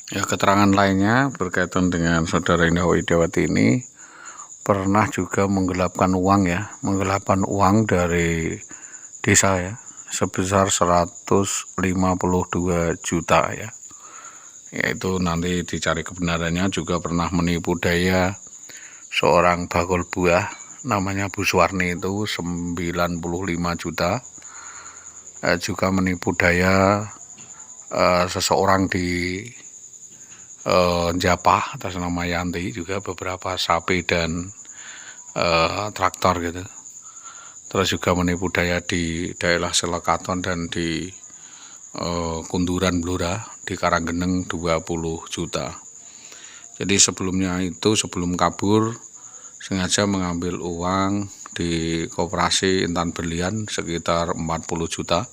Ya, keterangan lainnya berkaitan dengan saudara Indah Widiawati ini pernah juga menggelapkan uang dari desa ya, sebesar 152 juta ya. Yaitu nanti dicari kebenarannya. Juga pernah menipu daya seorang bakul buah namanya Bu Suwarni itu 95 juta. Juga menipu daya seseorang di Japah atas nama Yanti, juga beberapa sapi dan traktor gitu. Terus juga menipu daya di daerah Selekaton dan di Kunduran Blora di Karanggeneng 20 juta. Jadi sebelum kabur sengaja mengambil uang di koperasi Intan Berlian sekitar 40 juta.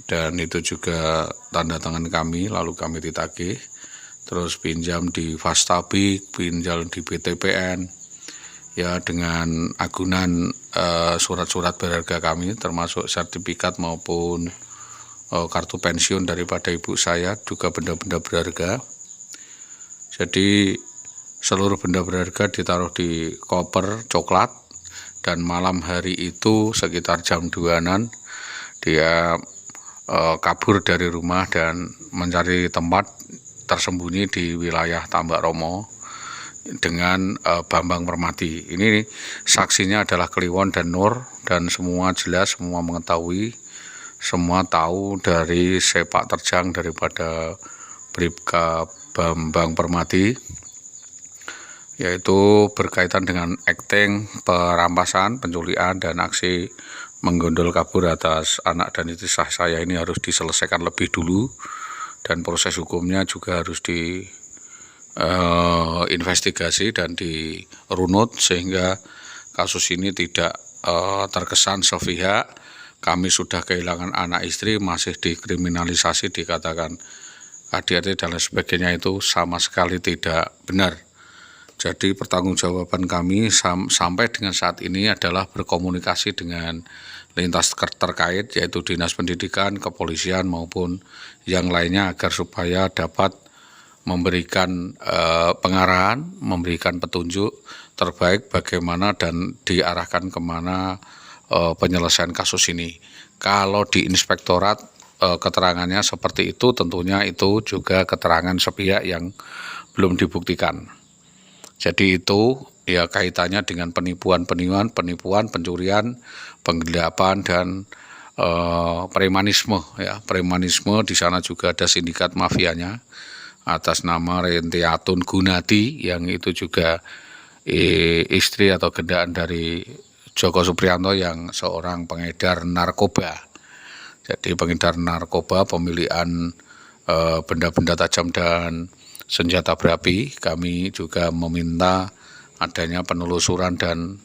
Dan itu juga tanda tangan kami, lalu kami ditagih. Terus pinjam di Fastabik, pinjam di BTPN, ya dengan agunan surat-surat berharga kami, termasuk sertifikat maupun kartu pensiun daripada ibu saya, juga benda-benda berharga. Jadi seluruh benda berharga ditaruh di koper coklat, dan malam hari itu sekitar jam 2-an dia kabur dari rumah dan mencari tempat tersembunyi di wilayah Tambak Romo dengan Bambang Permati. Ini saksinya adalah Kliwon dan Nur, dan semua jelas, semua mengetahui, semua tahu dari sepak terjang daripada Bribka Bambang Permati, yaitu berkaitan dengan akting perampasan, penculikan, dan aksi menggondol kabur atas anak dan istri saya ini harus diselesaikan lebih dulu, dan proses hukumnya juga harus diinvestigasi dan dirunut sehingga kasus ini tidak terkesan sepihak. Kami sudah kehilangan anak istri, masih dikriminalisasi, dikatakan ADRT dan lain sebagainya, itu sama sekali tidak benar. Jadi pertanggungjawaban kami sampai dengan saat ini adalah berkomunikasi dengan lintas terkait, yaitu Dinas Pendidikan, Kepolisian maupun yang lainnya, agar supaya dapat memberikan pengarahan, memberikan petunjuk terbaik bagaimana dan diarahkan kemana penyelesaian kasus ini. Kalau di inspektorat keterangannya seperti itu, tentunya itu juga keterangan sepihak yang belum dibuktikan. Jadi itu ya kaitannya dengan penipuan, pencurian, penggelapan, dan premanisme ya. Premanisme di sana juga ada sindikat mafianya atas nama Rentiatun Gunati, yang itu juga istri atau gendaan dari Joko Supriyanto yang seorang pengedar narkoba. Jadi pengedar narkoba, pemilihan benda-benda tajam dan senjata berapi. Kami juga meminta adanya penelusuran dan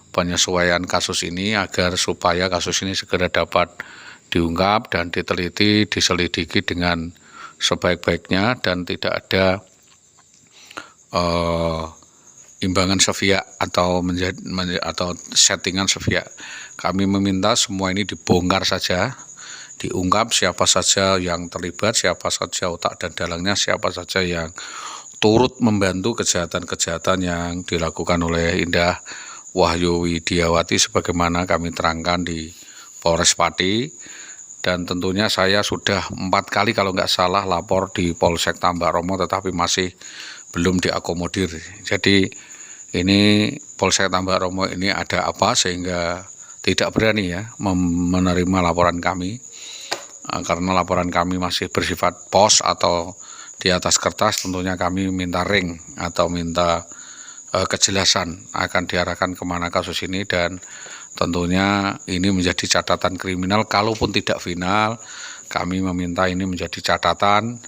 penyesuaian kasus ini agar supaya kasus ini segera dapat diungkap dan diteliti, diselidiki dengan sebaik-baiknya, dan tidak ada imbangan sepihak atau settingan sepihak. Kami meminta semua ini dibongkar saja, diungkap siapa saja yang terlibat, siapa saja otak dan dalangnya, siapa saja yang turut membantu kejahatan-kejahatan yang dilakukan oleh Indah Wahyu Widiawati sebagaimana kami terangkan di Polres Pati. Dan tentunya saya sudah 4 kali kalau nggak salah lapor di Polsek Tambak Romo, tetapi masih belum diakomodir. Jadi ini Polsek Tambak Romo ini ada apa sehingga tidak berani ya menerima laporan kami. Karena laporan kami masih bersifat pos atau di atas kertas, tentunya kami minta ring atau minta kejelasan akan diarahkan kemana kasus ini, dan tentunya ini menjadi catatan kriminal. Kalaupun tidak final, kami meminta ini menjadi catatan.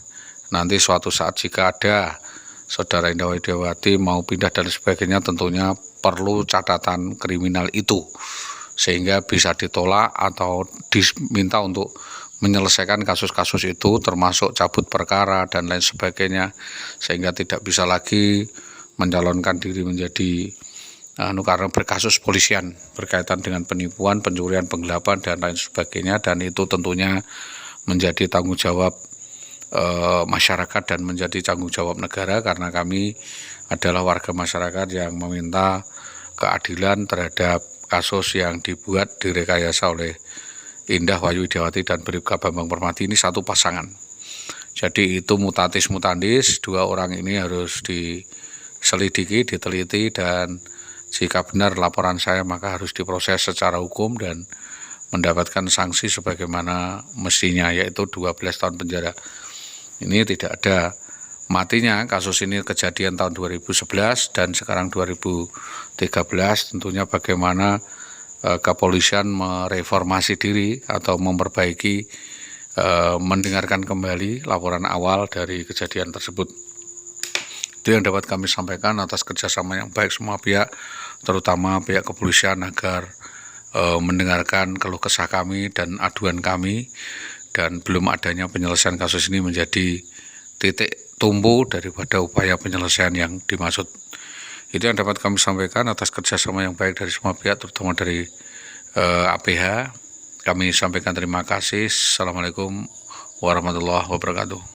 Nanti suatu saat jika ada saudara Indah Widiawati mau pindah dan sebagainya, tentunya perlu catatan kriminal itu sehingga bisa ditolak atau diminta untuk menyelesaikan kasus-kasus itu, termasuk cabut perkara dan lain sebagainya, sehingga tidak bisa lagi mencalonkan diri menjadi karena berkasus polisian berkaitan dengan penipuan, pencurian, penggelapan dan lain sebagainya. Dan itu tentunya menjadi tanggung jawab masyarakat dan menjadi tanggung jawab negara, karena kami adalah warga masyarakat yang meminta keadilan terhadap kasus yang dibuat direkayasa oleh Indah Wayu Widiawati dan Bribka Bambang Permadi. Ini satu pasangan. Jadi itu mutatis mutandis, dua orang ini harus diselidiki, diteliti, dan jika benar laporan saya maka harus diproses secara hukum dan mendapatkan sanksi sebagaimana mestinya, yaitu 12 tahun penjara. Ini tidak ada matinya. Kasus ini kejadian tahun 2011 dan sekarang 2013. Tentunya bagaimana kepolisian mereformasi diri atau memperbaiki, mendengarkan kembali laporan awal dari kejadian tersebut. Itu yang dapat kami sampaikan atas kerjasama yang baik semua pihak, terutama pihak kepolisian, agar mendengarkan keluh kesah kami dan aduan kami, dan belum adanya penyelesaian kasus ini menjadi titik tumpu daripada upaya penyelesaian yang dimaksud. Itu yang dapat kami sampaikan atas kerjasama yang baik dari semua pihak, terutama dari APH. Kami sampaikan terima kasih. Assalamualaikum warahmatullahi wabarakatuh.